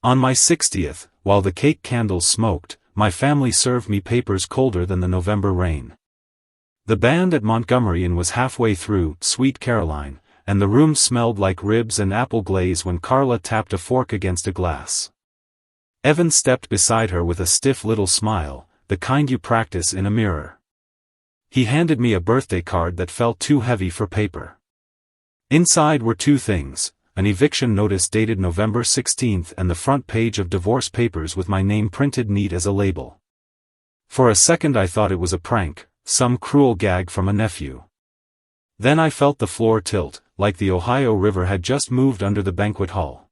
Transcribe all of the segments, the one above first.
On my 60th, while the cake candles smoked, my family served me papers colder than the November rain. The band at Montgomery Inn was halfway through Sweet Caroline, and the room smelled like ribs and apple glaze when Carla tapped a fork against a glass. Evan stepped beside her with a stiff little smile, the kind you practice in a mirror. He handed me a birthday card that felt too heavy for paper. Inside were two things: an eviction notice dated November 16th and the front page of divorce papers with my name printed neat as a label. For a second I thought it was a prank, some cruel gag from a nephew. Then I felt the floor tilt, like the Ohio River had just moved under the banquet hall.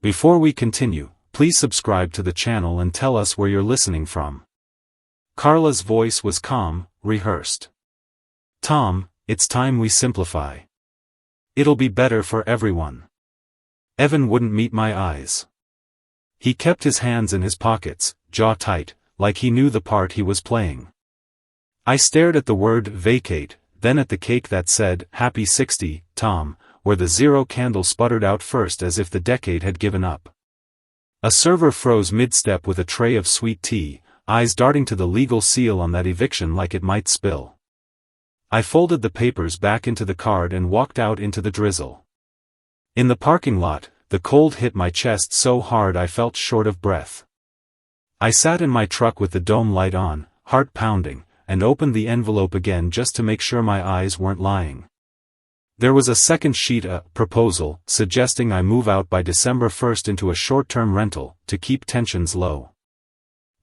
Before we continue, please subscribe to the channel and tell us where you're listening from. Carla's voice was calm, rehearsed. Tom, it's time we simplify. It'll be better for everyone. Evan wouldn't meet my eyes. He kept his hands in his pockets, jaw tight, like he knew the part he was playing. I stared at the word vacate, then at the cake that said, Happy 60, Tom, where the zero candle sputtered out first as if the decade had given up. A server froze mid-step with a tray of sweet tea, eyes darting to the legal seal on that eviction like it might spill. I folded the papers back into the card and walked out into the drizzle. In the parking lot, the cold hit my chest so hard I felt short of breath. I sat in my truck with the dome light on, heart pounding, and opened the envelope again just to make sure my eyes weren't lying. There was a second sheet, a proposal, suggesting I move out by December 1st into a short-term rental, to keep tensions low.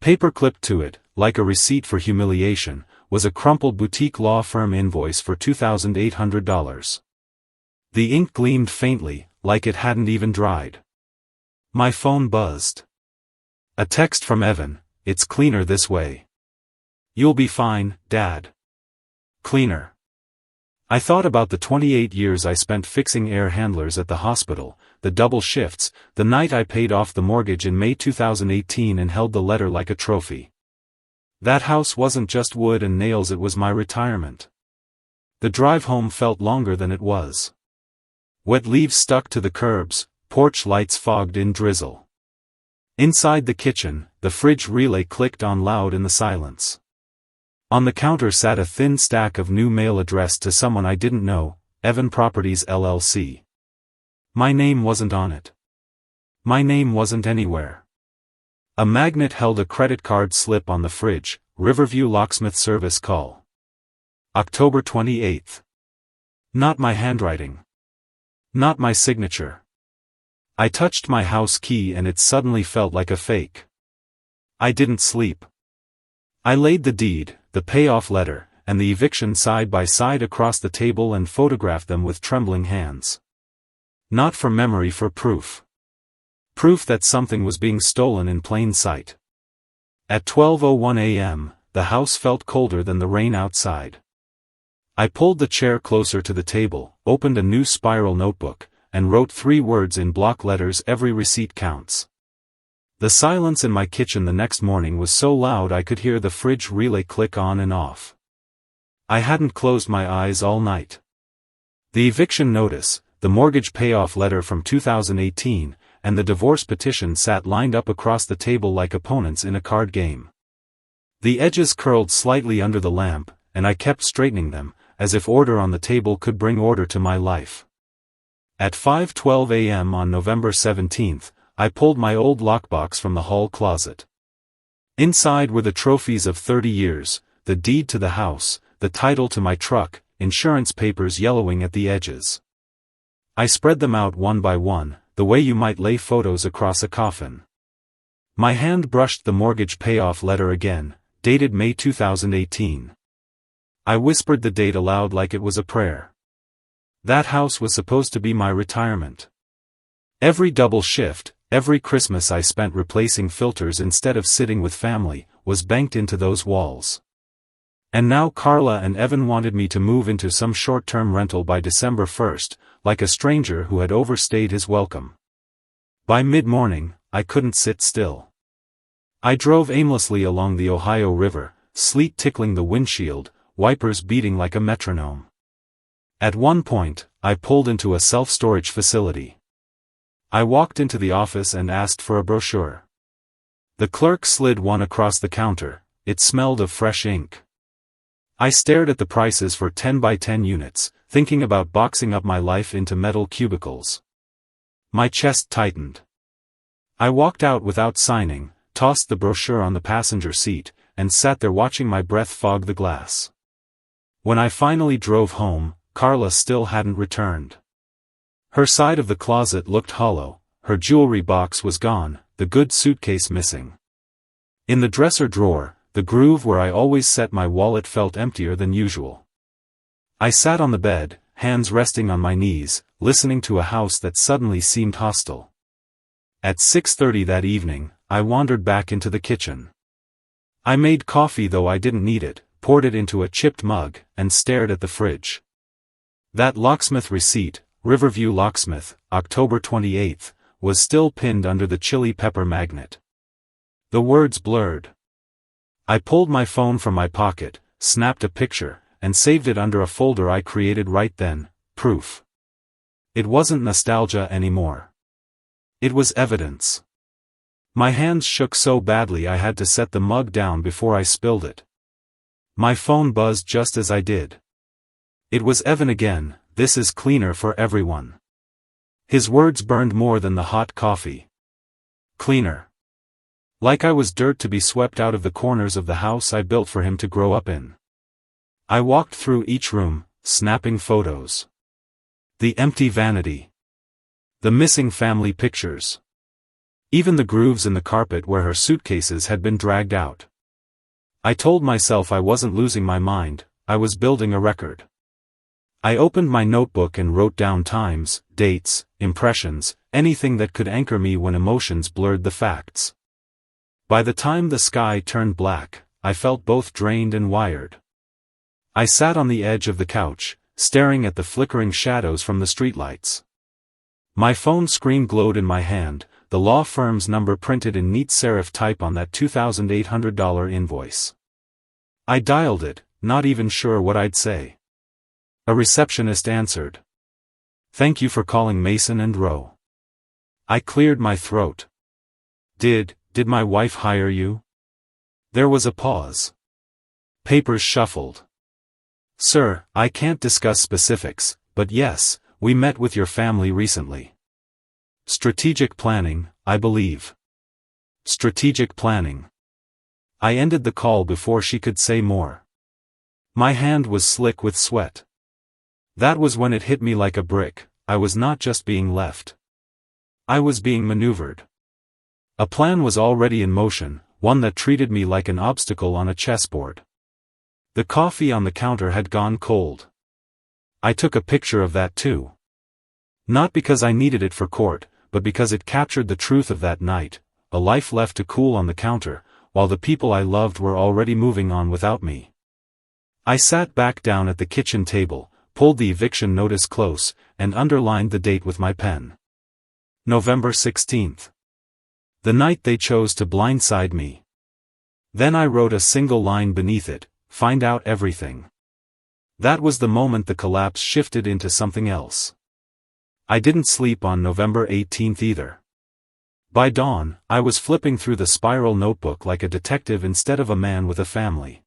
Paper-clipped to it, like a receipt for humiliation, was a crumpled boutique law firm invoice for $2,800. The ink gleamed faintly, like it hadn't even dried. My phone buzzed. A text from Evan: "It's cleaner this way. You'll be fine, Dad." Cleaner. I thought about the 28 years I spent fixing air handlers at the hospital, the double shifts, the night I paid off the mortgage in May 2018 and held the letter like a trophy. That house wasn't just wood and nails, it was my retirement. The drive home felt longer than it was. Wet leaves stuck to the curbs, porch lights fogged in drizzle. Inside the kitchen, the fridge relay clicked on loud in the silence. On the counter sat a thin stack of new mail addressed to someone I didn't know, Evan Properties LLC. My name wasn't on it. My name wasn't anywhere. A magnet held a credit card slip on the fridge: Riverview Locksmith Service call. October 28th. Not my handwriting. Not my signature. I touched my house key and it suddenly felt like a fake. I didn't sleep. I laid the deed, the payoff letter, and the eviction side by side across the table and photographed them with trembling hands. Not for memory, for proof. Proof that something was being stolen in plain sight. At 12:01 a.m., the house felt colder than the rain outside. I pulled the chair closer to the table, opened a new spiral notebook, and wrote 3 words in block letters: every receipt counts. The silence in my kitchen the next morning was so loud I could hear the fridge relay click on and off. I hadn't closed my eyes all night. The eviction notice, the mortgage payoff letter from 2018, and the divorce petition sat lined up across the table like opponents in a card game. The edges curled slightly under the lamp, and I kept straightening them, as if order on the table could bring order to my life. At 5:12 a.m. on November 17th, I pulled my old lockbox from the hall closet. Inside were the trophies of 30 years, the deed to the house, the title to my truck, insurance papers yellowing at the edges. I spread them out one by one, the way you might lay photos across a coffin. My hand brushed the mortgage payoff letter again, dated May 2018. I whispered the date aloud like it was a prayer. That house was supposed to be my retirement. Every double shift, every Christmas I spent replacing filters instead of sitting with family, was banked into those walls. And now Carla and Evan wanted me to move into some short-term rental by December 1st, like a stranger who had overstayed his welcome. By mid-morning, I couldn't sit still. I drove aimlessly along the Ohio River, sleet tickling the windshield, wipers beating like a metronome. At one point, I pulled into a self-storage facility. I walked into the office and asked for a brochure. The clerk slid one across the counter. It smelled of fresh ink. I stared at the prices for 10 by 10 units, thinking about boxing up my life into metal cubicles. My chest tightened. I walked out without signing, tossed the brochure on the passenger seat, and sat there watching my breath fog the glass. When I finally drove home, Carla still hadn't returned. Her side of the closet looked hollow, her jewelry box was gone, the good suitcase missing. In the dresser drawer, the groove where I always set my wallet felt emptier than usual. I sat on the bed, hands resting on my knees, listening to a house that suddenly seemed hostile. At 6:30 that evening, I wandered back into the kitchen. I made coffee though I didn't need it, poured it into a chipped mug, and stared at the fridge. That locksmith receipt, Riverview Locksmith, October 28th, was still pinned under the chili pepper magnet. The words blurred. I pulled my phone from my pocket, snapped a picture, and saved it under a folder I created right then, proof. It wasn't nostalgia anymore. It was evidence. My hands shook so badly I had to set the mug down before I spilled it. My phone buzzed just as I did. It was Evan again. This is cleaner for everyone. His words burned more than the hot coffee. Cleaner. Like I was dirt to be swept out of the corners of the house I built for him to grow up in. I walked through each room, snapping photos. The empty vanity. The missing family pictures. Even the grooves in the carpet where her suitcases had been dragged out. I told myself I wasn't losing my mind, I was building a record. I opened my notebook and wrote down times, dates, impressions, anything that could anchor me when emotions blurred the facts. By the time the sky turned black, I felt both drained and wired. I sat on the edge of the couch, staring at the flickering shadows from the streetlights. My phone screen glowed in my hand, the law firm's number printed in neat serif type on that $2,800 invoice. I dialed it, not even sure what I'd say. A receptionist answered. "Thank you for calling Mason & Rowe." I cleared my throat. Did my wife hire you?" There was a pause. Papers shuffled. "Sir, I can't discuss specifics, but yes, we met with your family recently." "Strategic planning, I believe." "Strategic planning." I ended the call before she could say more. My hand was slick with sweat. That was when it hit me like a brick. I was not just being left. I was being maneuvered. A plan was already in motion, one that treated me like an obstacle on a chessboard. The coffee on the counter had gone cold. I took a picture of that too. Not because I needed it for court, but because it captured the truth of that night, a life left to cool on the counter, while the people I loved were already moving on without me. I sat back down at the kitchen table, pulled the eviction notice close, and underlined the date with my pen. November 16th. The night they chose to blindside me. Then I wrote a single line beneath it, "Find out everything." That was the moment the collapse shifted into something else. I didn't sleep on November 18th either. By dawn, I was flipping through the spiral notebook like a detective instead of a man with a family.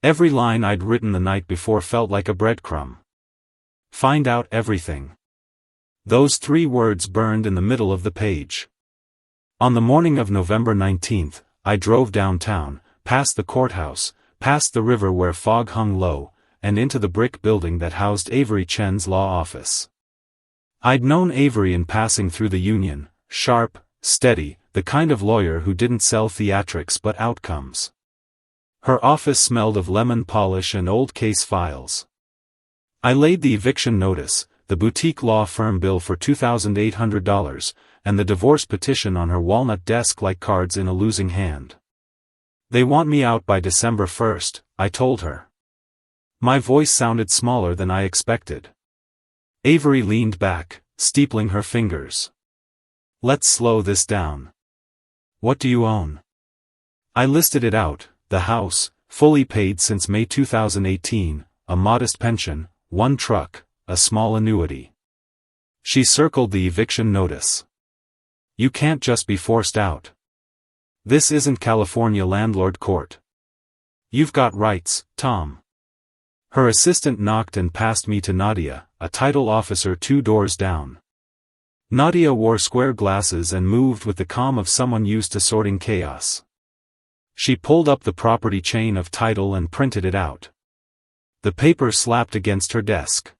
Every line I'd written the night before felt like a breadcrumb. Find out everything. Those 3 words burned in the middle of the page. On the morning of November 19th, I drove downtown, past the courthouse, past the river where fog hung low, and into the brick building that housed Avery Chen's law office. I'd known Avery in passing through the Union, sharp, steady, the kind of lawyer who didn't sell theatrics but outcomes. Her office smelled of lemon polish and old case files. I laid the eviction notice, the boutique law firm bill for $2,800, and the divorce petition on her walnut desk like cards in a losing hand. "They want me out by December 1st, I told her. My voice sounded smaller than I expected. Avery leaned back, steepling her fingers. "Let's slow this down. What do you own?" I listed it out, the house, fully paid since May 2018, a modest pension, 1 truck, a small annuity. She circled the eviction notice. You can't just be forced out. This isn't California landlord court. You've got rights, Tom. Her assistant knocked and passed me to Nadia, a title officer 2 doors down. Nadia wore square glasses and moved with the calm of someone used to sorting chaos. She pulled up the property chain of title and printed it out. The paper slapped against her desk.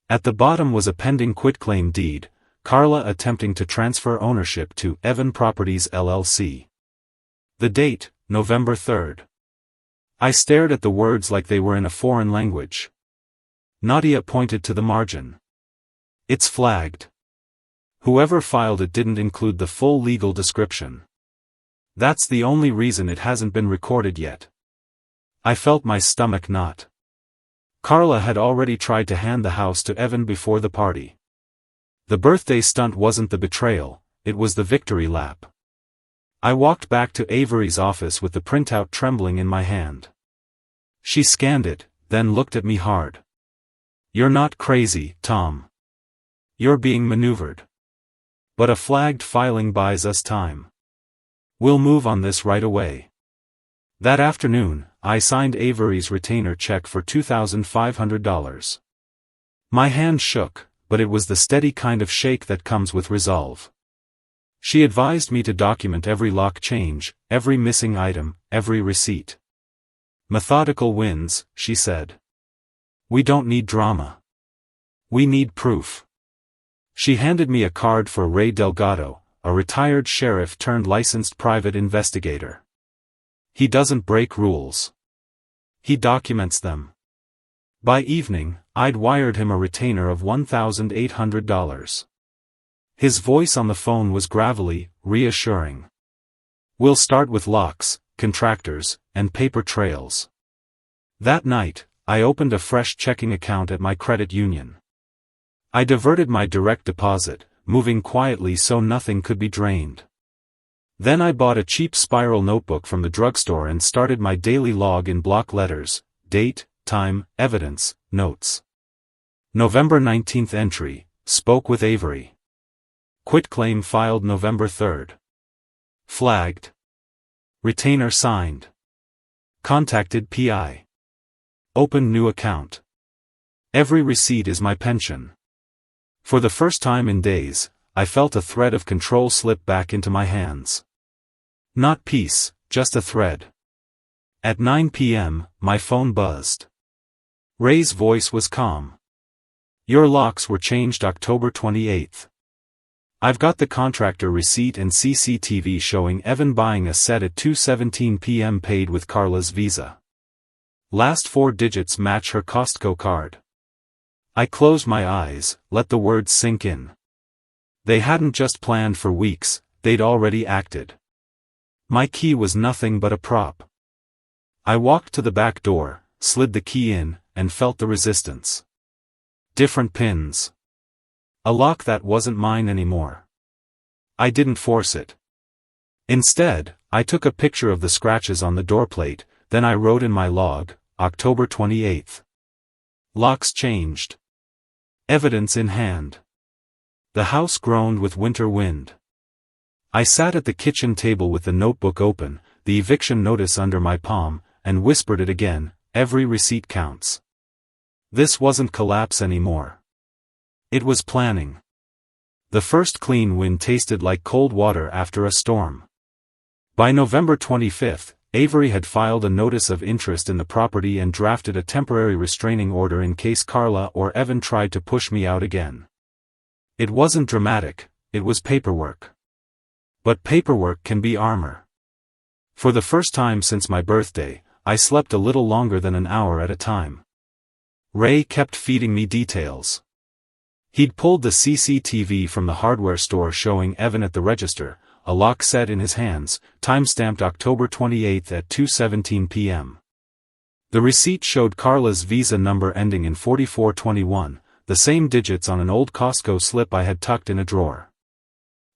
At the bottom was a pending quitclaim deed, Carla attempting to transfer ownership to Evan Properties LLC. The date, November 3rd. I stared at the words like they were in a foreign language. Nadia pointed to the margin. It's flagged. Whoever filed it didn't include the full legal description. That's the only reason it hasn't been recorded yet. I felt my stomach knot. Carla had already tried to hand the house to Evan before the party. The birthday stunt wasn't the betrayal, it was the victory lap. I walked back to Avery's office with the printout trembling in my hand. She scanned it, then looked at me hard. You're not crazy, Tom. You're being maneuvered. But a flagged filing buys us time. We'll move on this right away. That afternoon, I signed Avery's retainer check for $2,500. My hand shook, but it was the steady kind of shake that comes with resolve. She advised me to document every lock change, every missing item, every receipt. Methodical wins, she said. We don't need drama. We need proof. She handed me a card for Ray Delgado, a retired sheriff turned licensed private investigator. He doesn't break rules. He documents them. By evening, I'd wired him a retainer of $1,800. His voice on the phone was gravelly, reassuring. We'll start with locks, contractors, and paper trails. That night, I opened a fresh checking account at my credit union. I diverted my direct deposit, moving quietly so nothing could be drained. Then I bought a cheap spiral notebook from the drugstore and started my daily log in block letters: date, time, evidence, notes. November 19th entry, spoke with Avery. Quitclaim filed November 3rd. Flagged. Retainer signed. Contacted PI. Opened new account. Every receipt is my pension. For the first time in days, I felt a thread of control slip back into my hands. Not peace, just a thread. At 9 p.m., my phone buzzed. Ray's voice was calm. Your locks were changed October 28th. I've got the contractor receipt and CCTV showing Evan buying a set at 2:17 p.m. paid with Carla's Visa. Last 4 digits match her Costco card. I closed my eyes, let the words sink in. They hadn't just planned for weeks, they'd already acted. My key was nothing but a prop. I walked to the back door, slid the key in, and felt the resistance. Different pins. A lock that wasn't mine anymore. I didn't force it. Instead, I took a picture of the scratches on the doorplate, then I wrote in my log, October 28th. Locks changed. Evidence in hand. The house groaned with winter wind. I sat at the kitchen table with the notebook open, the eviction notice under my palm, and whispered it again, every receipt counts. This wasn't collapse anymore. It was planning. The first clean wind tasted like cold water after a storm. By November 25th, Avery had filed a notice of interest in the property and drafted a temporary restraining order in case Carla or Evan tried to push me out again. It wasn't dramatic, it was paperwork. But paperwork can be armor. For the first time since my birthday, I slept a little longer than an hour at a time. Ray kept feeding me details. He'd pulled the CCTV from the hardware store showing Evan at the register, a lock set in his hands, time-stamped October 28th at 2:17 p.m. The receipt showed Carla's Visa number ending in 4421, the same digits on an old Costco slip I had tucked in a drawer.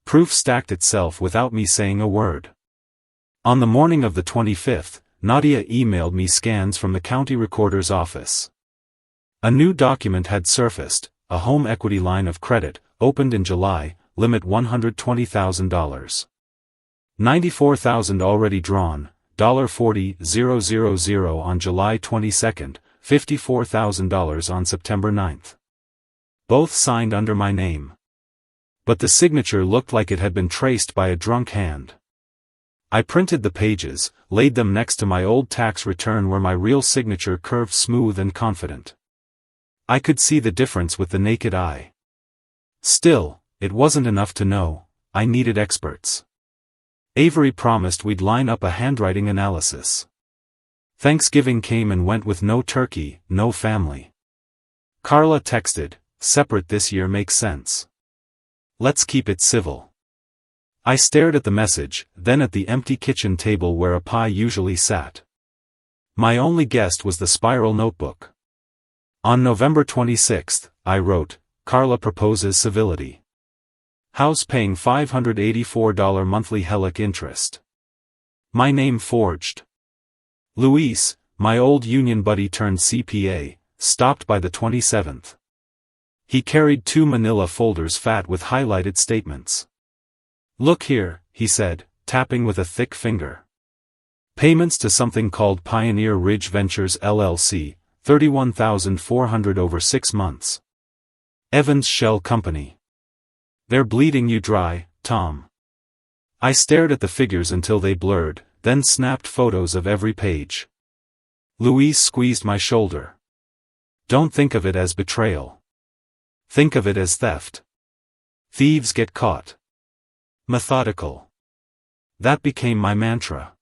Proof stacked itself without me saying a word. On the morning of the 25th, Nadia emailed me scans from the county recorder's office. A new document had surfaced, a home equity line of credit, opened in July, limit $120,000. $94,000 already drawn, $40,000 on July 22, $54,000 on September 9. Both signed under my name. But the signature looked like it had been traced by a drunk hand. I printed the pages, laid them next to my old tax return where my real signature curved smooth and confident. I could see the difference with the naked eye. Still, it wasn't enough to know, I needed experts. Avery promised we'd line up a handwriting analysis. Thanksgiving came and went with no turkey, no family. Carla texted, "Separate this year makes sense. Let's keep it civil." I stared at the message, then at the empty kitchen table where a pie usually sat. My only guest was the spiral notebook. On November 26, I wrote, "Carla proposes civility. House paying $584 monthly HELOC interest." My name forged. Luis, my old union buddy turned CPA, stopped by the 27th. He carried 2 manila folders fat with highlighted statements. "Look here," he said, tapping with a thick finger. "Payments to something called Pioneer Ridge Ventures LLC, $31,400 over 6 months. Evans Shell Company. They're bleeding you dry, Tom." I stared at the figures until they blurred, then snapped photos of every page. Luis squeezed my shoulder. "Don't think of it as betrayal. Think of it as theft. Thieves get caught. Methodical." That became my mantra.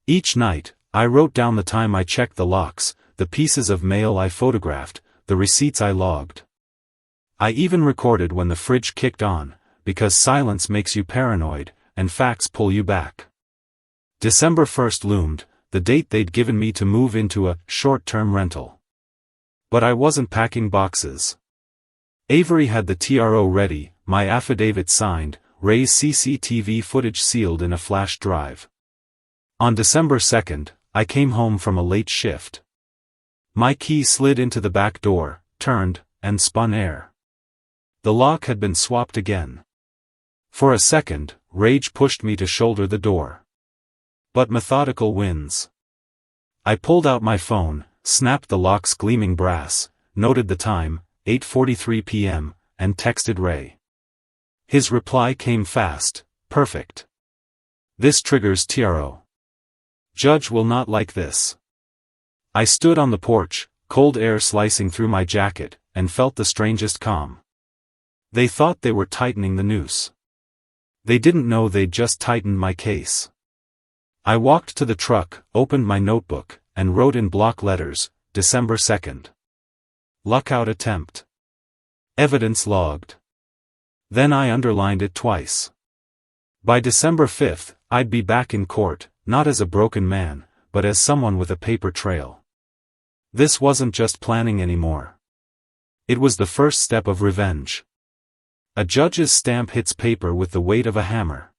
Each night, I wrote down the time I checked the locks, the pieces of mail I photographed, the receipts I logged. I even recorded when the fridge kicked on, because silence makes you paranoid, and facts pull you back. December 1 loomed, the date they'd given me to move into a short-term rental. But I wasn't packing boxes. Avery had the TRO ready, my affidavit signed, Ray's CCTV footage sealed in a flash drive. On December 2, I came home from a late shift. My key slid into the back door, turned, and spun air. The lock had been swapped again. For a second, rage pushed me to shoulder the door. But methodical wins. I pulled out my phone, snapped the lock's gleaming brass, noted the time, 8:43 p.m., and texted Ray. His reply came fast, "Perfect. This triggers TRO. Judge will not like this." I stood on the porch, cold air slicing through my jacket, and felt the strangest calm. They thought they were tightening the noose. They didn't know they'd just tightened my case. I walked to the truck, opened my notebook, and wrote in block letters, December 2. Lockout attempt. Evidence logged. Then I underlined it twice. By December 5, I'd be back in court, not as a broken man, but as someone with a paper trail. This wasn't just planning anymore. It was the first step of revenge. A judge's stamp hits paper with the weight of a hammer.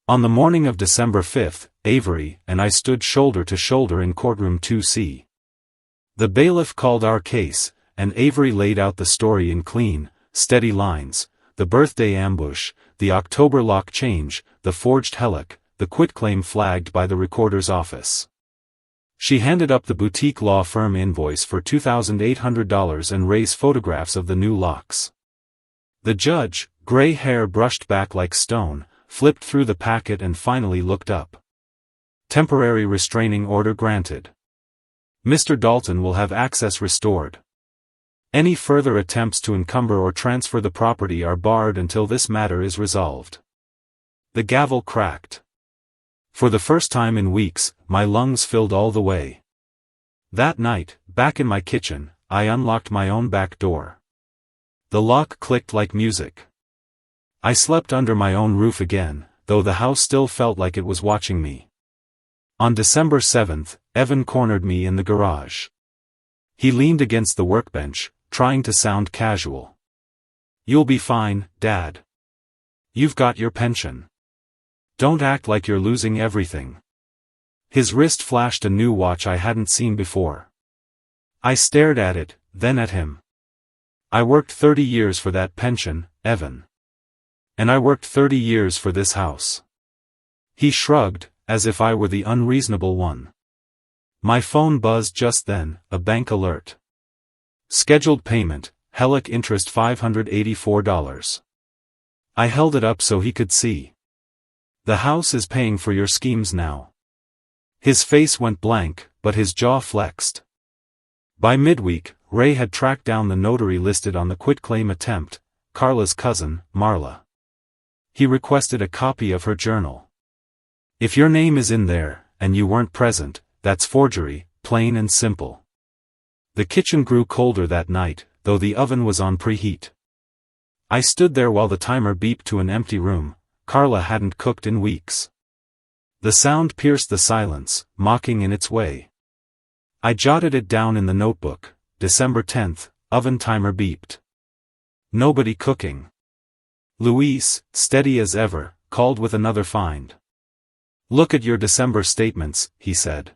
On the morning of December 5, Avery and I stood shoulder to shoulder in courtroom 2C. The bailiff called our case, and Avery laid out the story in clean, steady lines: the birthday ambush, the October lock change, the forged HELOC, the quitclaim flagged by the recorder's office. She handed up the boutique law firm invoice for $2,800 and Ray's photographs of the new locks. The judge, gray hair brushed back like stone, flipped through the packet and finally looked up. Temporary restraining order granted. Mr. Dalton will have access restored. Any further attempts to encumber or transfer the property are barred until this matter is resolved. The gavel cracked. For the first time in weeks, my lungs filled all the way. That night, back in my kitchen, I unlocked my own back door. The lock clicked like music. I slept under my own roof again, though the house still felt like it was watching me. On December 7, Evan cornered me in the garage. He leaned against the workbench, trying to sound casual. "You'll be fine, Dad. You've got your pension. Don't act like you're losing everything." His wrist flashed a new watch I hadn't seen before. I stared at it, then at him. "I worked 30 years for that pension, Evan. And I worked 30 years for this house. He shrugged, as if I were the unreasonable one. My phone buzzed just then, a bank alert. Scheduled payment, Hellick interest $584. I held it up so he could see. The house is paying for your schemes now. His face went blank, but his jaw flexed. By midweek, Ray had tracked down the notary listed on the quitclaim attempt, Carla's cousin, Marla. He requested a copy of her journal. If your name is in there, and you weren't present, that's forgery, plain and simple. The kitchen grew colder that night, though the oven was on preheat. I stood there while the timer beeped to an empty room. Carla hadn't cooked in weeks. The sound pierced the silence, mocking in its way. I jotted it down in the notebook. December 10th, oven timer beeped. Nobody cooking. Luis, steady as ever, called with another find. Look at your December statements, he said.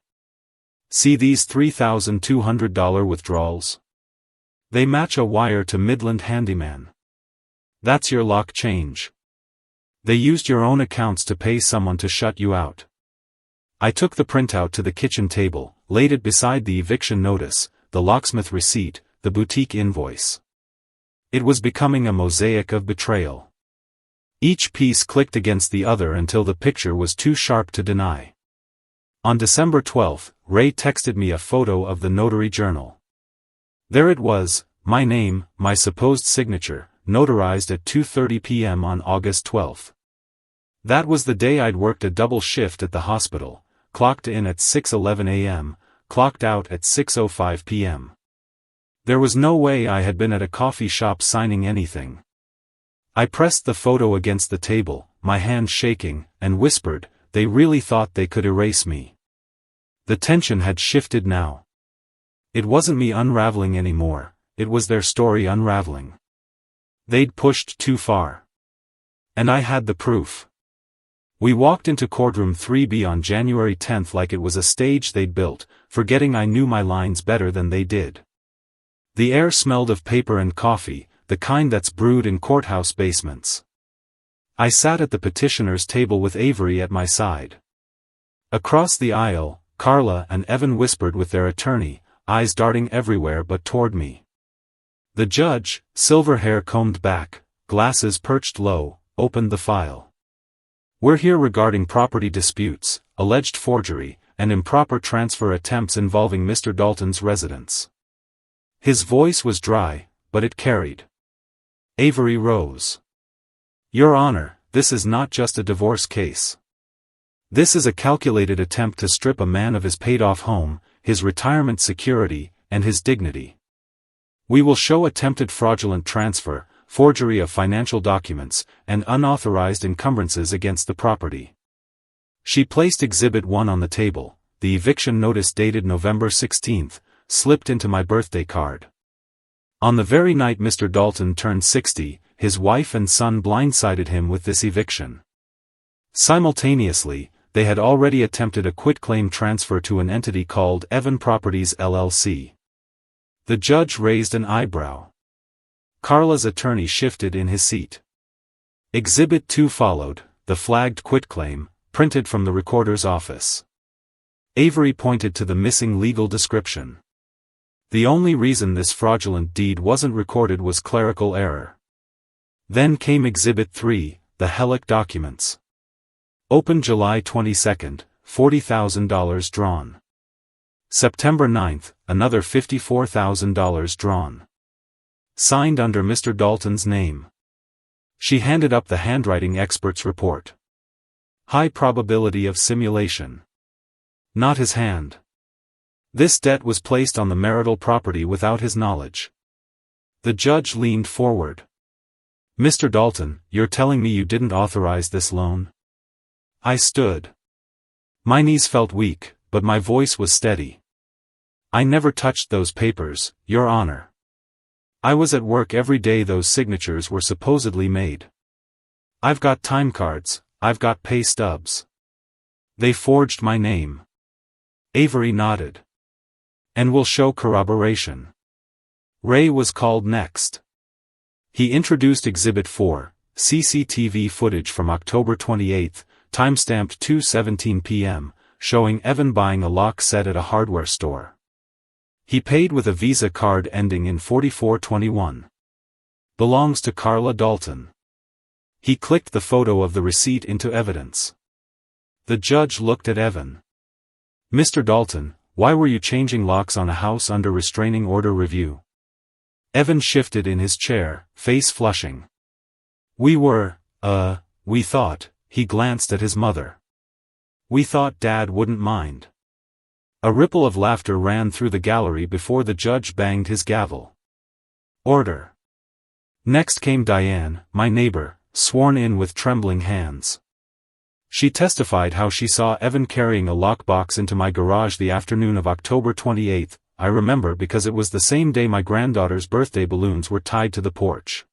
See these $3,200 withdrawals? They match a wire to Midland Handyman. That's your lock change. They used your own accounts to pay someone to shut you out. I took the printout to the kitchen table, laid it beside the eviction notice, the locksmith receipt, the boutique invoice. It was becoming a mosaic of betrayal. Each piece clicked against the other until the picture was too sharp to deny. On December 12th, Ray texted me a photo of the notary journal. There it was, my name, my supposed signature, notarized at 2:30 p.m. on August 12th. That was the day I'd worked a double shift at the hospital, clocked in at 6:11 a.m., clocked out at 6:05 p.m. There was no way I had been at a coffee shop signing anything. I pressed the photo against the table, my hand shaking, and whispered, they really thought they could erase me. The tension had shifted now. It wasn't me unraveling anymore, it was their story unraveling. They'd pushed too far. And I had the proof. We walked into courtroom 3B on January 10th like it was a stage they'd built, forgetting I knew my lines better than they did. The air smelled of paper and coffee, the kind that's brewed in courthouse basements. I sat at the petitioner's table with Avery at my side. Across the aisle, Carla and Evan whispered with their attorney, eyes darting everywhere but toward me. The judge, silver hair combed back, glasses perched low, opened the file. We're here regarding property disputes, alleged forgery, and improper transfer attempts involving Mr. Dalton's residence. His voice was dry, but it carried. Avery rose. Your Honor, this is not just a divorce case. This is a calculated attempt to strip a man of his paid-off home, his retirement security, and his dignity. We will show attempted fraudulent transfer, forgery of financial documents, and unauthorized encumbrances against the property. She placed Exhibit 1 on the table, the eviction notice dated November 16th, slipped into my birthday card. On the very night Mr. Dalton turned 60, his wife and son blindsided him with this eviction. Simultaneously, they had already attempted a quitclaim transfer to an entity called Evan Properties LLC. The judge raised an eyebrow. Carla's attorney shifted in his seat. Exhibit 2 followed, the flagged quitclaim, printed from the recorder's office. Avery pointed to the missing legal description. The only reason this fraudulent deed wasn't recorded was clerical error. Then came Exhibit 3, the Hellick documents. Opened July 22, $40,000 drawn. September 9th, another $54,000 drawn. Signed under Mr. Dalton's name. She handed up the handwriting expert's report. High probability of simulation. Not his hand. This debt was placed on the marital property without his knowledge. The judge leaned forward. Mr. Dalton, you're telling me you didn't authorize this loan? I stood. My knees felt weak, but my voice was steady. I never touched those papers, Your Honor. I was at work every day those signatures were supposedly made. I've got time cards, I've got pay stubs. They forged my name. Avery nodded. And will show corroboration. Ray was called next. He introduced Exhibit 4, CCTV footage from October 28, timestamped 2:17 p.m., showing Evan buying a lock set at a hardware store. He paid with a Visa card ending in 4421. Belongs to Carla Dalton. He clicked the photo of the receipt into evidence. The judge looked at Evan. Mr. Dalton, why were you changing locks on a house under restraining order review? Evan shifted in his chair, face flushing. We thought, he glanced at his mother. We thought Dad wouldn't mind. A ripple of laughter ran through the gallery before the judge banged his gavel. Order. Next came Diane, my neighbor, sworn in with trembling hands. She testified how she saw Evan carrying a lockbox into my garage the afternoon of October 28. I remember because it was the same day my granddaughter's birthday balloons were tied to the porch.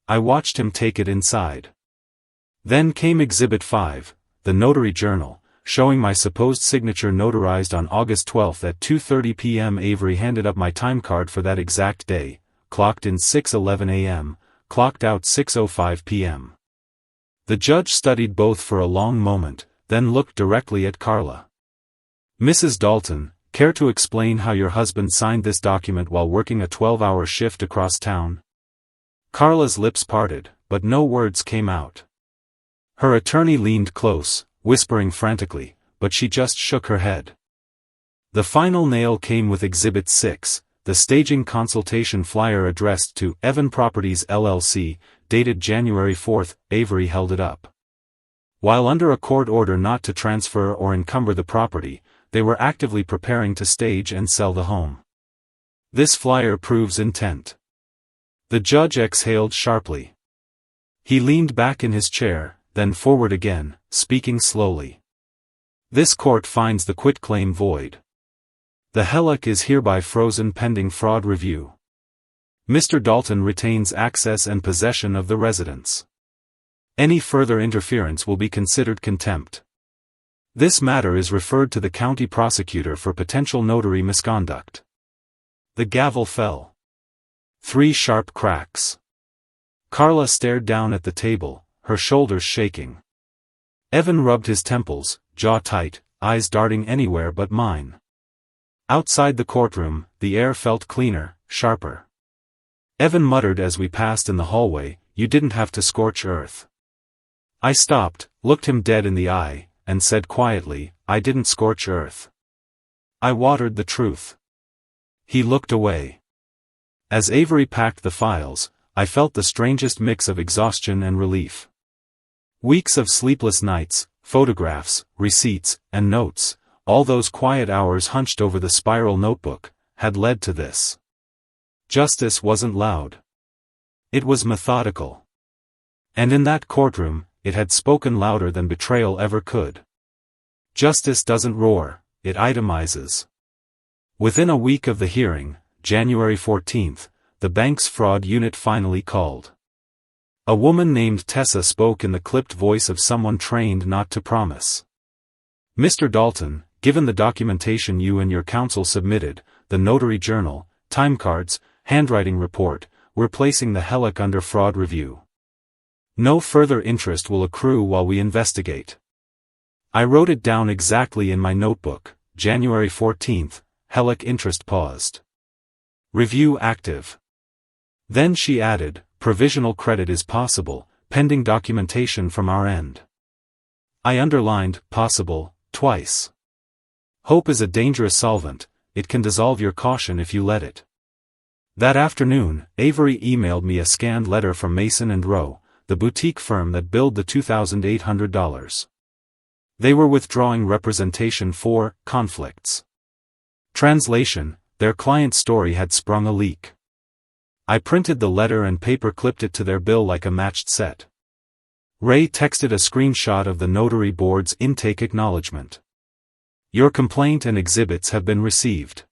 I watched him take it inside. Then came Exhibit 5, the notary journal, showing my supposed signature notarized on August 12 at 2:30 p.m. Avery handed up my time card for that exact day, clocked in 6:11 a.m., clocked out 6:05 p.m. The judge studied both for a long moment, then looked directly at Carla. Mrs. Dalton, care to explain how your husband signed this document while working a 12-hour shift across town? Carla's lips parted, but no words came out. Her attorney leaned close, whispering frantically, but she just shook her head. The final nail came with Exhibit 6, the staging consultation flyer addressed to Evan Properties LLC, dated January 4. Avery held it up. While under a court order not to transfer or encumber the property, they were actively preparing to stage and sell the home. This flyer proves intent. The judge exhaled sharply. He leaned back in his chair, then forward again, speaking slowly. This court finds the quitclaim void. The HELOC is hereby frozen pending fraud review. Mr. Dalton retains access and possession of the residence. Any further interference will be considered contempt. This matter is referred to the county prosecutor for potential notary misconduct. The gavel fell. 3 sharp cracks. Carla stared down at the table, her shoulders shaking. Evan rubbed his temples, jaw tight, eyes darting anywhere but mine. Outside the courtroom, the air felt cleaner, sharper. Evan muttered as we passed in the hallway, "You didn't have to scorch earth." I stopped, looked him dead in the eye, and said quietly, "I didn't scorch earth. I watered the truth." He looked away. As Avery packed the files, I felt the strangest mix of exhaustion and relief. Weeks of sleepless nights, photographs, receipts, and notes, all those quiet hours hunched over the spiral notebook, had led to this. Justice wasn't loud. It was methodical. And in that courtroom, it had spoken louder than betrayal ever could. Justice doesn't roar, it itemizes. Within a week of the hearing, January 14, the bank's fraud unit finally called. A woman named Tessa spoke in the clipped voice of someone trained not to promise. "Mr. Dalton, given the documentation you and your counsel submitted, the notary journal, time cards, handwriting report, we're placing the HELOC under fraud review. No further interest will accrue while we investigate." I wrote it down exactly in my notebook, January 14, HELOC interest paused. Review active. Then she added, "Provisional credit is possible, pending documentation from our end." I underlined, "possible," twice. Hope is a dangerous solvent, it can dissolve your caution if you let it. That afternoon, Avery emailed me a scanned letter from Mason & Rowe, the boutique firm that billed the $2,800. They were withdrawing representation for conflicts. Translation: their client's story had sprung a leak. I printed the letter and paper clipped it to their bill like a matched set. Ray texted a screenshot of the notary board's intake acknowledgement. "Your complaint and exhibits have been received.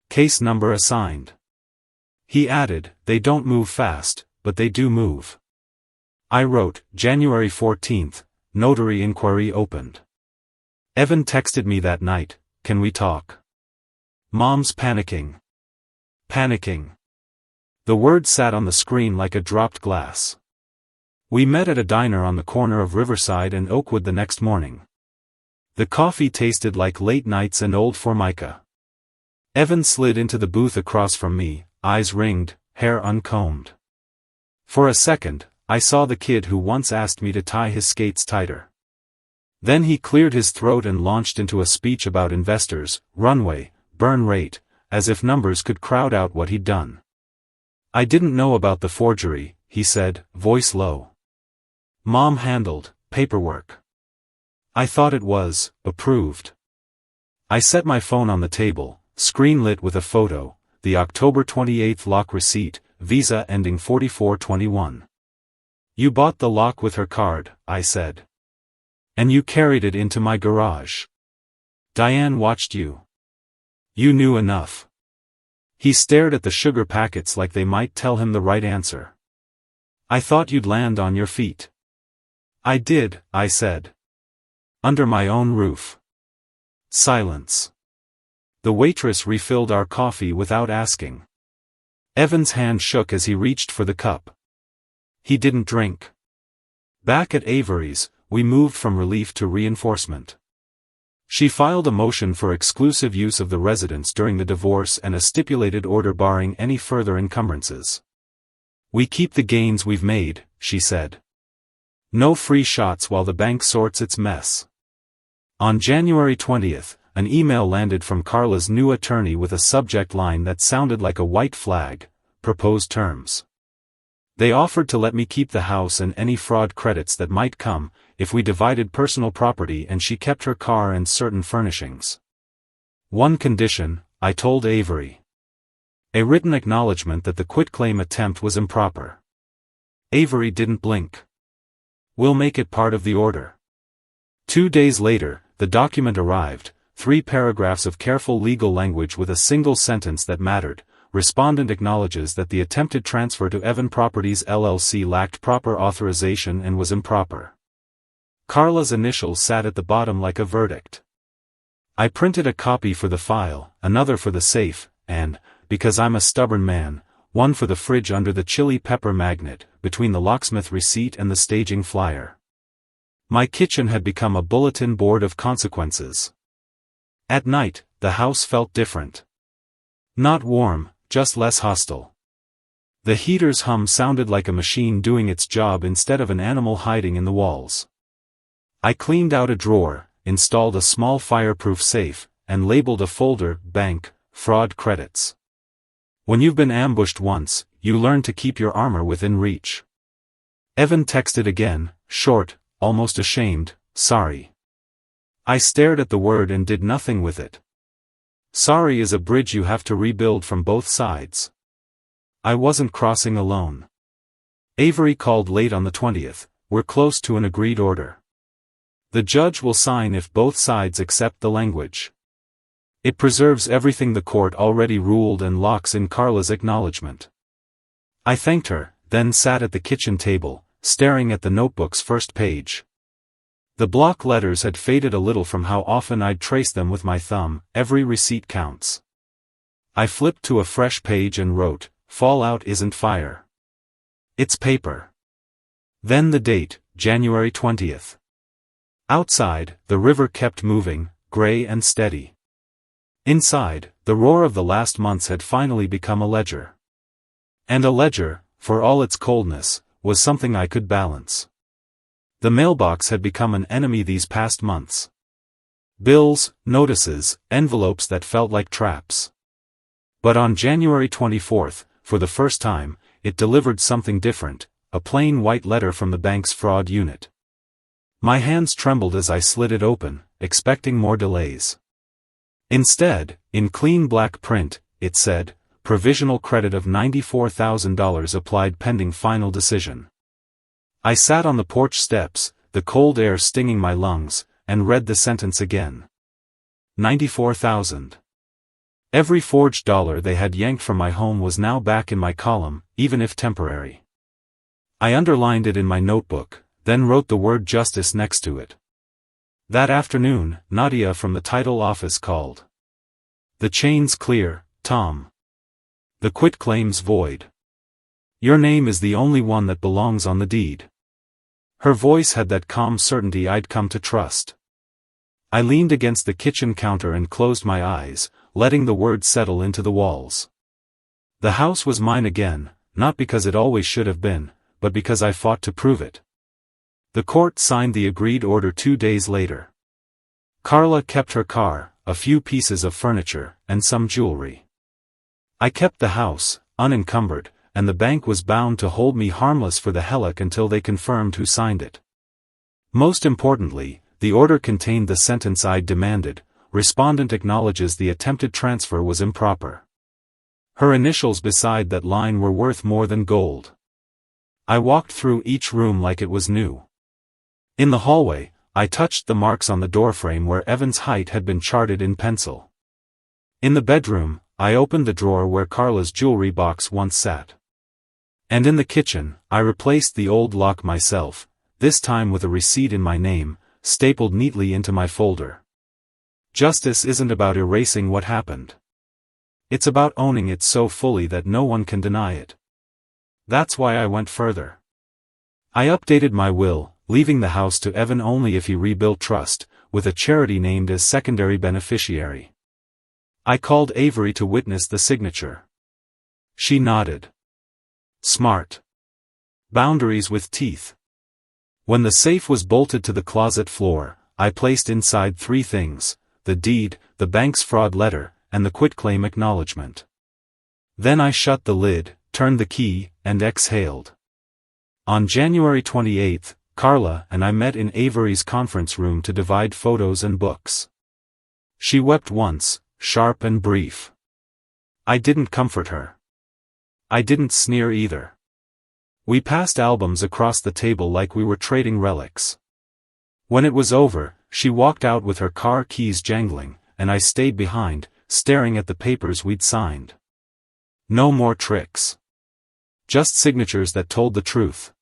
Case number assigned." He added, "They don't move fast, but they do move." I wrote, January 14, notary inquiry opened. Evan texted me that night, "Can we talk? Mom's panicking." Panicking. The word sat on the screen like a dropped glass. We met at a diner on the corner of Riverside and Oakwood the next morning. The coffee tasted like late nights and old Formica. Evan slid into the booth across from me, eyes ringed, hair uncombed. For a second, I saw the kid who once asked me to tie his skates tighter. Then he cleared his throat and launched into a speech about investors, runway, burn rate, as if numbers could crowd out what he'd done. I didn't know about the forgery, he said, voice low. Mom handled paperwork. I thought it was approved. I set my phone on the table, screen lit with a photo, the October 28th lock receipt, Visa ending 4421. You bought the lock with her card, I said. And you carried it into my garage. Diane watched you. You knew enough. He stared at the sugar packets like they might tell him the right answer. I thought you'd land on your feet. I did, I said. Under my own roof. Silence. The waitress refilled our coffee without asking. Evan's hand shook as he reached for the cup. He didn't drink. Back at Avery's, we moved from relief to reinforcement. She filed a motion for exclusive use of the residence during the divorce and a stipulated order barring any further encumbrances. We keep the gains we've made, she said. No free shots while the bank sorts its mess. On January 20th, an email landed from Carla's new attorney with a subject line that sounded like a white flag: proposed terms. They offered to let me keep the house and any fraud credits that might come, if we divided personal property and she kept her car and certain furnishings. One condition, I told Avery. A written acknowledgement that the quitclaim attempt was improper. Avery didn't blink. We'll make it part of the order. 2 days later, the document arrived, 3 paragraphs of careful legal language with a single sentence that mattered. Respondent acknowledges that the attempted transfer to Evan Properties LLC lacked proper authorization and was improper. Carla's initials sat at the bottom like a verdict. I printed a copy for the file, another for the safe, and, because I'm a stubborn man, one for the fridge under the chili pepper magnet, between the locksmith receipt and the staging flyer. My kitchen had become a bulletin board of consequences. At night, the house felt different. Not warm, just less hostile. The heater's hum sounded like a machine doing its job instead of an animal hiding in the walls. I cleaned out a drawer, installed a small fireproof safe, and labeled a folder, Bank, Fraud Credits. When you've been ambushed once, you learn to keep your armor within reach. Evan texted again, short, almost ashamed, sorry. I stared at the word and did nothing with it. Sorry is a bridge you have to rebuild from both sides. I wasn't crossing alone. Avery called late on the 20th, we're close to an agreed order. The judge will sign if both sides accept the language. It preserves everything the court already ruled and locks in Carla's acknowledgement. I thanked her, then sat at the kitchen table, staring at the notebook's first page. The block letters had faded a little from how often I'd traced them with my thumb. Every receipt counts. I flipped to a fresh page and wrote, Fallout isn't fire. It's paper. Then the date, January 20th. Outside, the river kept moving, gray and steady. Inside, the roar of the last months had finally become a ledger. And a ledger, for all its coldness, was something I could balance. The mailbox had become an enemy these past months. Bills, notices, envelopes that felt like traps. But on January 24th, for the first time, it delivered something different, a plain white letter from the bank's fraud unit. My hands trembled as I slid it open, expecting more delays. Instead, in clean black print, it said, provisional credit of $94,000 applied pending final decision. I sat on the porch steps, the cold air stinging my lungs, and read the sentence again. 94,000. Every forged dollar they had yanked from my home was now back in my column, even if temporary. I underlined it in my notebook, then wrote the word justice next to it. That afternoon, Nadia from the title office called. The chain's clear, Tom. The quitclaim's void. Your name is the only one that belongs on the deed. Her voice had that calm certainty I'd come to trust. I leaned against the kitchen counter and closed my eyes, letting the words settle into the walls. The house was mine again, not because it always should have been, but because I fought to prove it. The court signed the agreed order 2 days later. Carla kept her car, a few pieces of furniture, and some jewelry. I kept the house, unencumbered, and the bank was bound to hold me harmless for the hellick until they confirmed who signed it. Most importantly, the order contained the sentence I'd demanded: respondent acknowledges the attempted transfer was improper. Her initials beside that line were worth more than gold. I walked through each room like it was new. In the hallway, I touched the marks on the doorframe where Evan's height had been charted in pencil. In the bedroom, I opened the drawer where Carla's jewelry box once sat. And in the kitchen, I replaced the old lock myself, this time with a receipt in my name, stapled neatly into my folder. Justice isn't about erasing what happened. It's about owning it so fully that no one can deny it. That's why I went further. I updated my will, leaving the house to Evan only if he rebuilt trust, with a charity named as secondary beneficiary. I called Avery to witness the signature. She nodded. Smart. Boundaries with teeth. When the safe was bolted to the closet floor, I placed inside 3 things: the deed, the bank's fraud letter, and the quitclaim acknowledgement. Then I shut the lid, turned the key, and exhaled. On January 28th, Carla and I met in Avery's conference room to divide photos and books. She wept once, sharp and brief. I didn't comfort her. I didn't sneer either. We passed albums across the table like we were trading relics. When it was over, she walked out with her car keys jangling, and I stayed behind, staring at the papers we'd signed. No more tricks. Just signatures that told the truth.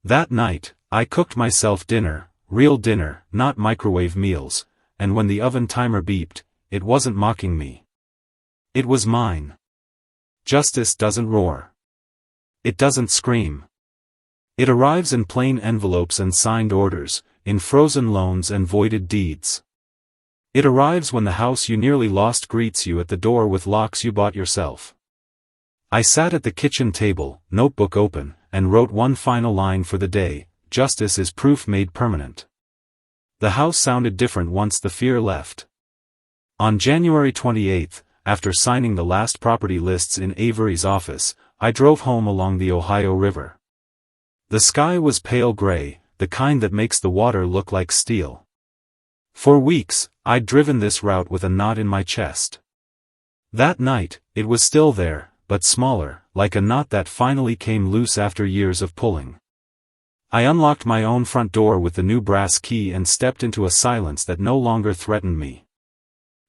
That night, I cooked myself dinner, real dinner, not microwave meals, and when the oven timer beeped, it wasn't mocking me. It was mine. Justice doesn't roar. It doesn't scream. It arrives in plain envelopes and signed orders, in frozen loans and voided deeds. It arrives when the house you nearly lost greets you at the door with locks you bought yourself. I sat at the kitchen table, notebook open, and wrote one final line for the day: justice is proof made permanent. The house sounded different once the fear left. On January 28th, after signing the last property lists in Avery's office, I drove home along the Ohio River. The sky was pale gray, the kind that makes the water look like steel. For weeks, I'd driven this route with a knot in my chest. That night, it was still there, but smaller, like a knot that finally came loose after years of pulling. I unlocked my own front door with the new brass key and stepped into a silence that no longer threatened me.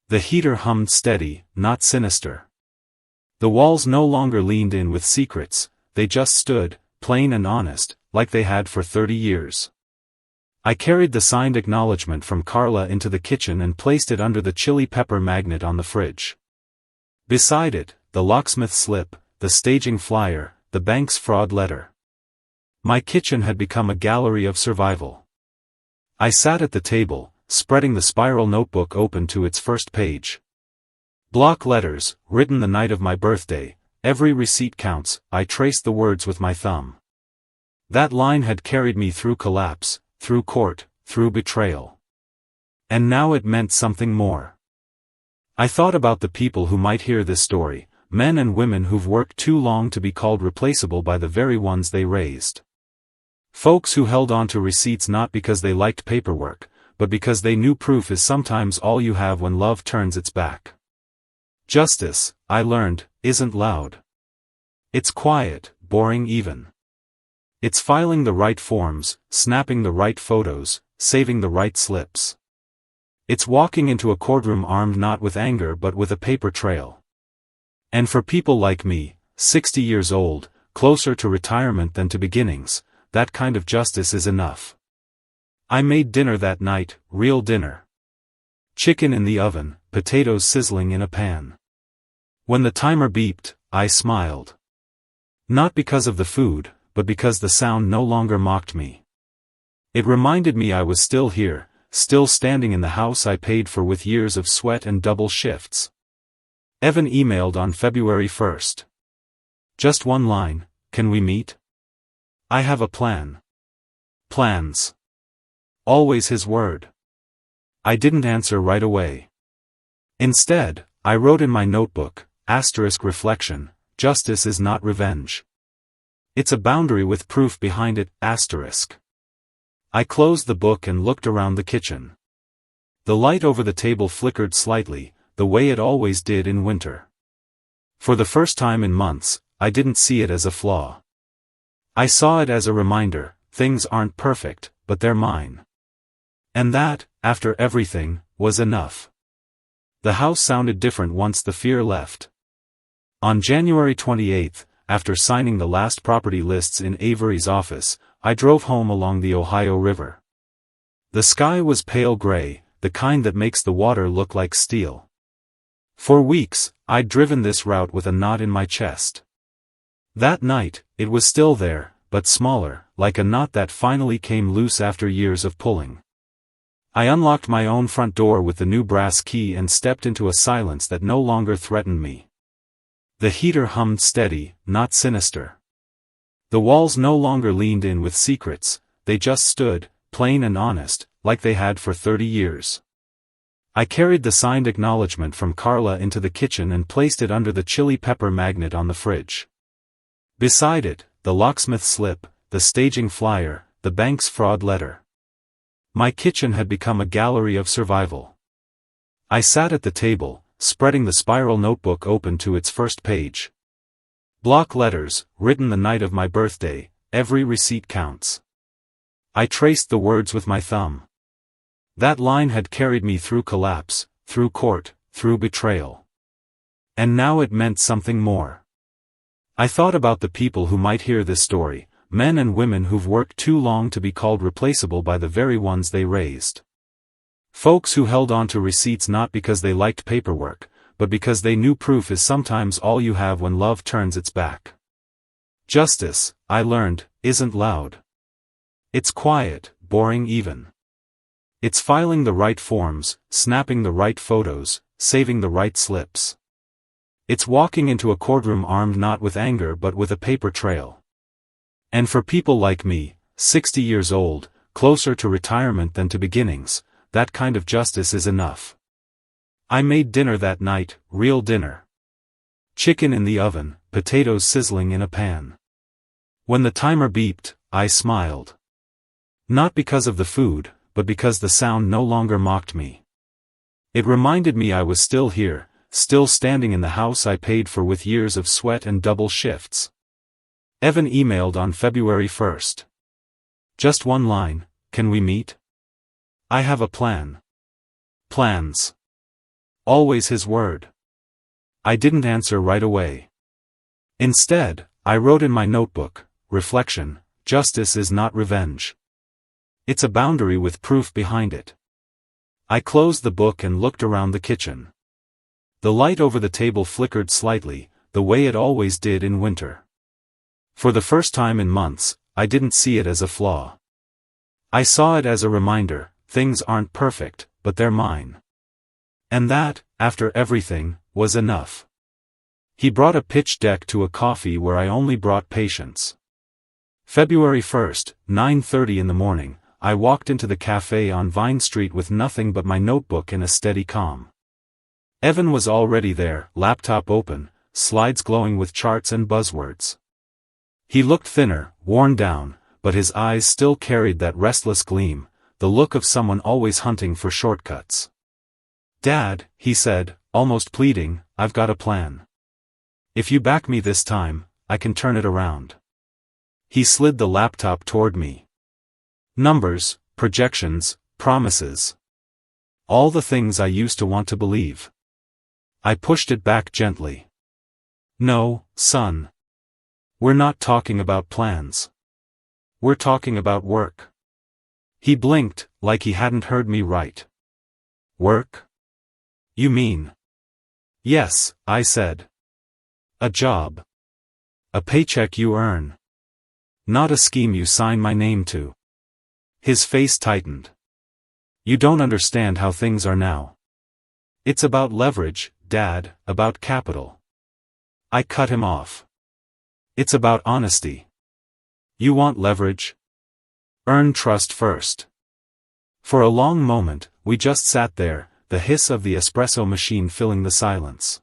The heater hummed steady, not sinister. The walls no longer leaned in with secrets, they just stood, plain and honest, like they had for 30 years. I carried the signed acknowledgement from Carla into the kitchen and placed it under the chili pepper magnet on the fridge. Beside it, the locksmith slip, the staging flyer, the bank's fraud letter. My kitchen had become a gallery of survival. I sat at the table, spreading the spiral notebook open to its first page. Block letters, written the night of my birthday, every receipt counts, I traced the words with my thumb. That line had carried me through collapse, through court, through betrayal. And now it meant something more. I thought about the people who might hear this story, men and women who've worked too long to be called replaceable by the very ones they raised. Folks who held on to receipts not because they liked paperwork, but because they knew proof is sometimes all you have when love turns its back. Justice, I learned, isn't loud. It's quiet, boring even. It's filing the right forms, snapping the right photos, saving the right slips. It's walking into a courtroom armed not with anger but with a paper trail. And for people like me, 60 years old, closer to retirement than to beginnings, that kind of justice is enough. I made dinner that night, real dinner. Chicken in the oven, potatoes sizzling in a pan. When the timer beeped, I smiled. Not because of the food, but because the sound no longer mocked me. It reminded me I was still here, still standing in the house I paid for with years of sweat and double shifts. Evan emailed on February 1st. Just one line, can we meet? I have a plan. Plans. Always his word. I didn't answer right away. Instead, I wrote in my notebook, reflection, justice is not revenge. It's a boundary with proof behind it, I closed the book and looked around the kitchen. The light over the table flickered slightly, the way it always did in winter. For the first time in months, I didn't see it as a flaw. I saw it as a reminder, things aren't perfect, but they're mine. And that, after everything, was enough. The house sounded different once the fear left. On January 28, after signing the last property lists in Avery's office, I drove home along the Ohio River. The sky was pale gray, the kind that makes the water look like steel. For weeks, I'd driven this route with a knot in my chest. That night, it was still there, but smaller, like a knot that finally came loose after years of pulling. I unlocked my own front door with the new brass key and stepped into a silence that no longer threatened me. The heater hummed steady, not sinister. The walls no longer leaned in with secrets, they just stood, plain and honest, like they had for 30 years. I carried the signed acknowledgement from Carla into the kitchen and placed it under the chili pepper magnet on the fridge. Beside it, the locksmith slip, the staging flyer, the bank's fraud letter. My kitchen had become a gallery of survival. I sat at the table, spreading the spiral notebook open to its first page. Block letters, written the night of my birthday, every receipt counts. I traced the words with my thumb. That line had carried me through collapse, through court, through betrayal. And now it meant something more. I thought about the people who might hear this story, men and women who've worked too long to be called replaceable by the very ones they raised. Folks who held on to receipts not because they liked paperwork, but because they knew proof is sometimes all you have when love turns its back. Justice, I learned, isn't loud. It's quiet, boring even. It's filing the right forms, snapping the right photos, saving the right slips. It's walking into a courtroom armed not with anger but with a paper trail. And for people like me, 60 years old, closer to retirement than to beginnings, that kind of justice is enough. I made dinner that night, real dinner. Chicken in the oven, potatoes sizzling in a pan. When the timer beeped, I smiled. Not because of the food, but because the sound no longer mocked me. It reminded me I was still here, still standing in the house I paid for with years of sweat and double shifts. Evan emailed on February 1st. Just one line, can we meet? I have a plan. Plans. Always his word. I didn't answer right away. Instead, I wrote in my notebook, reflection, justice is not revenge. It's a boundary with proof behind it. I closed the book and looked around the kitchen. The light over the table flickered slightly, the way it always did in winter. For the first time in months, I didn't see it as a flaw. I saw it as a reminder, things aren't perfect, but they're mine. And that, after everything, was enough. He brought a pitch deck to a coffee where I only brought patience. February 1st, 9:30 in the morning, I walked into the cafe on Vine Street with nothing but my notebook and a steady calm. Evan was already there, laptop open, slides glowing with charts and buzzwords. He looked thinner, worn down, but his eyes still carried that restless gleam, the look of someone always hunting for shortcuts. "Dad," he said, almost pleading, "I've got a plan. If you back me this time, I can turn it around." He slid the laptop toward me. Numbers, projections, promises. All the things I used to want to believe. I pushed it back gently. "No, son. We're not talking about plans. We're talking about work." He blinked, like he hadn't heard me right. "Work? You mean?" "Yes," I said. "A job. A paycheck you earn. Not a scheme you sign my name to." His face tightened. You don't understand how things are now. It's about leverage, Dad, about capital. I cut him off. It's about honesty. You want leverage? Earn trust first. For a long moment, we just sat there, the hiss of the espresso machine filling the silence.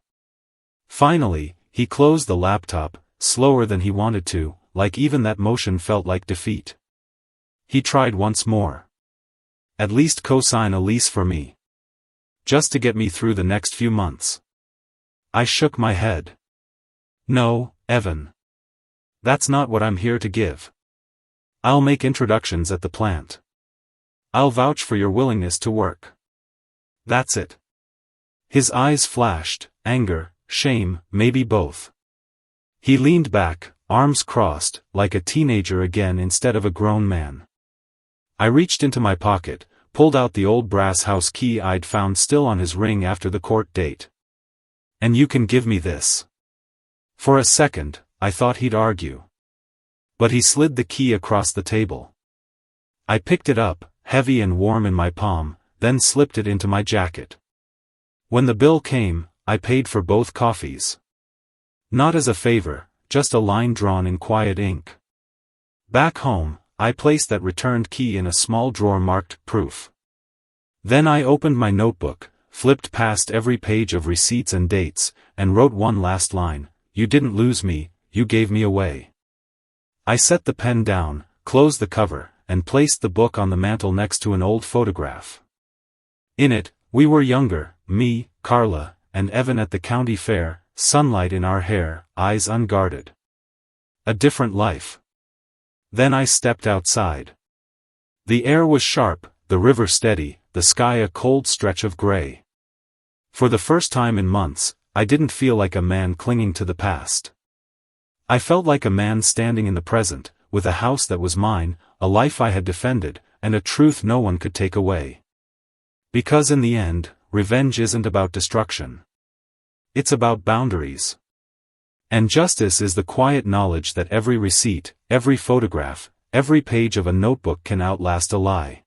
Finally, he closed the laptop, slower than he wanted to, like even that motion felt like defeat. He tried once more. At least co-sign a lease for me. Just to get me through the next few months. I shook my head. No, Evan. That's not what I'm here to give. I'll make introductions at the plant. I'll vouch for your willingness to work. That's it. His eyes flashed, anger, shame, maybe both. He leaned back, arms crossed, like a teenager again instead of a grown man. I reached into my pocket, pulled out the old brass house key I'd found still on his ring after the court date. And you can give me this. For a second, I thought he'd argue. But he slid the key across the table. I picked it up, heavy and warm in my palm, then slipped it into my jacket. When the bill came, I paid for both coffees. Not as a favor, just a line drawn in quiet ink. Back home, I placed that returned key in a small drawer marked proof. Then I opened my notebook, flipped past every page of receipts and dates, and wrote one last line: you didn't lose me, you gave me away. I set the pen down, closed the cover, and placed the book on the mantel next to an old photograph. In it, we were younger, me, Carla, and Evan at the county fair, sunlight in our hair, eyes unguarded. A different life. Then I stepped outside. The air was sharp, the river steady, the sky a cold stretch of gray. For the first time in months, I didn't feel like a man clinging to the past. I felt like a man standing in the present, with a house that was mine, a life I had defended, and a truth no one could take away. Because in the end, revenge isn't about destruction. It's about boundaries. And justice is the quiet knowledge that every receipt, every photograph, every page of a notebook can outlast a lie.